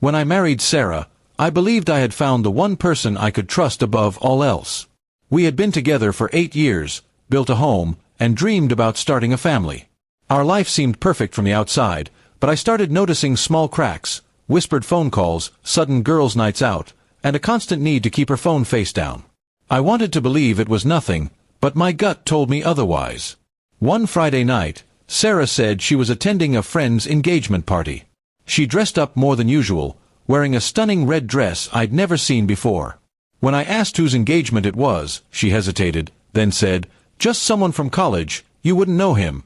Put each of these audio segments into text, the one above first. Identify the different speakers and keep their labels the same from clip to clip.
Speaker 1: When I married Sarah, I believed I had found the one person I could trust above all else. We had been together for 8 years, built a home, and dreamed about starting a family. Our life seemed perfect from the outside, but I started noticing small cracks, whispered phone calls, sudden girls' nights out, and a constant need to keep her phone face down. I wanted to believe it was nothing, but my gut told me otherwise. One Friday night, Sarah said she was attending a friend's engagement party. She dressed up more than usual, wearing a stunning red dress I'd never seen before. When I asked whose engagement it was, she hesitated, then said, "Just someone from college, you wouldn't know him."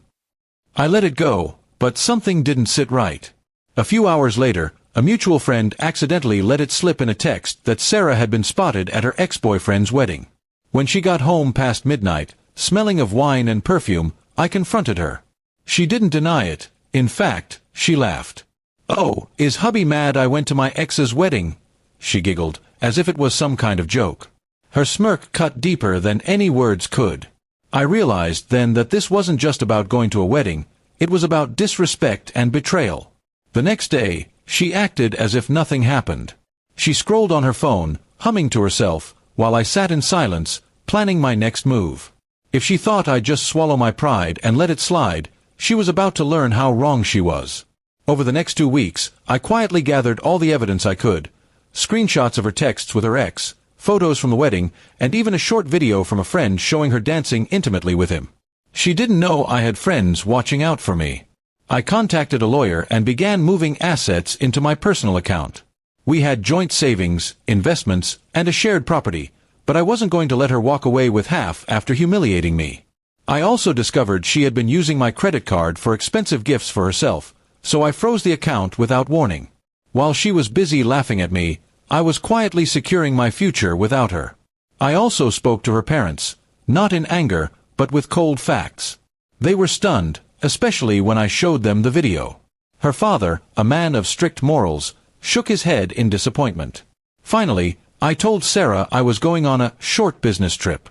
Speaker 1: I let it go, but something didn't sit right. A few hours later, a mutual friend accidentally let it slip in a text that Sarah had been spotted at her ex-boyfriend's wedding. When she got home past midnight, smelling of wine and perfume, I confronted her. She didn't deny it. In fact, she laughed. "Oh, is hubby mad I went to my ex's wedding?" she giggled, as if it was some kind of joke. Her smirk cut deeper than any words could. I realized then that this wasn't just about going to a wedding, it was about disrespect and betrayal. The next day, she acted as if nothing happened. She scrolled on her phone, humming to herself, while I sat in silence, planning my next move. If she thought I'd just swallow my pride and let it slide, she was about to learn how wrong she was. Over the next 2 weeks, I quietly gathered all the evidence I could. Screenshots of her texts with her ex, photos from the wedding, and even a short video from a friend showing her dancing intimately with him. She didn't know I had friends watching out for me. I contacted a lawyer and began moving assets into my personal account. We had joint savings, investments, and a shared property, but I wasn't going to let her walk away with half after humiliating me. I also discovered she had been using my credit card for expensive gifts for herself, so I froze the account without warning. While she was busy laughing at me, I was quietly securing my future without her. I also spoke to her parents, not in anger, but with cold facts. They were stunned, especially when I showed them the video. Her father, a man of strict morals, shook his head in disappointment. Finally, I told Sarah I was going on a short business trip.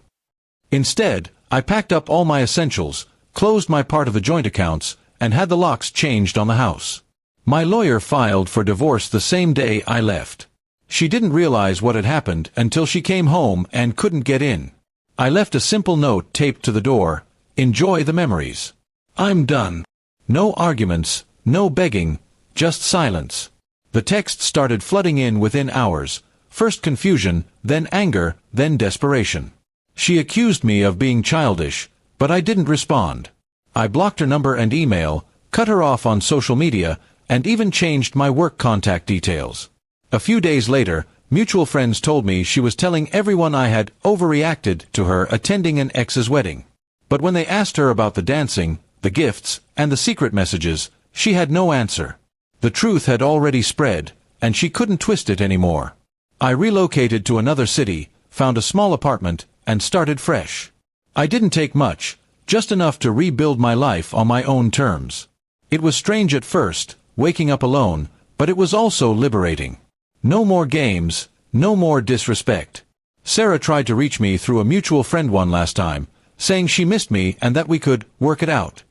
Speaker 1: Instead, I packed up all my essentials, closed my part of the joint accounts, and had the locks changed on the house. My lawyer filed for divorce the same day I left. She didn't realize what had happened until she came home and couldn't get in. I left a simple note taped to the door, "Enjoy the memories. I'm done." No arguments, no begging, just silence. The text started flooding in within hours, first confusion, then anger, then desperation. She accused me of being childish, but I didn't respond. I blocked her number and email, cut her off on social media, and even changed my work contact details. A few days later, mutual friends told me she was telling everyone I had overreacted to her attending an ex's wedding. But when they asked her about the dancing, the gifts, and the secret messages, she had no answer. The truth had already spread, and she couldn't twist it anymore. I relocated to another city, found a small apartment, and started fresh. I didn't take much, just enough to rebuild my life on my own terms. It was strange at first, waking up alone, but it was also liberating. No more games, no more disrespect. Sarah tried to reach me through a mutual friend one last time, saying she missed me and that we could work it out.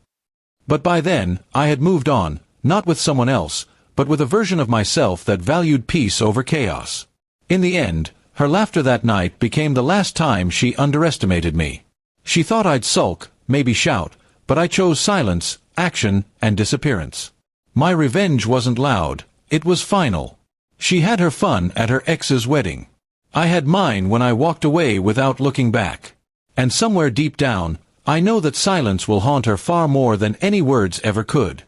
Speaker 1: But by then, I had moved on, not with someone else, but with a version of myself that valued peace over chaos. In the end, her laughter that night became the last time she underestimated me. She thought I'd sulk, maybe shout, but I chose silence, action, and disappearance. My revenge wasn't loud, it was final. She had her fun at her ex's wedding. I had mine when I walked away without looking back. And somewhere deep down, I know that silence will haunt her far more than any words ever could.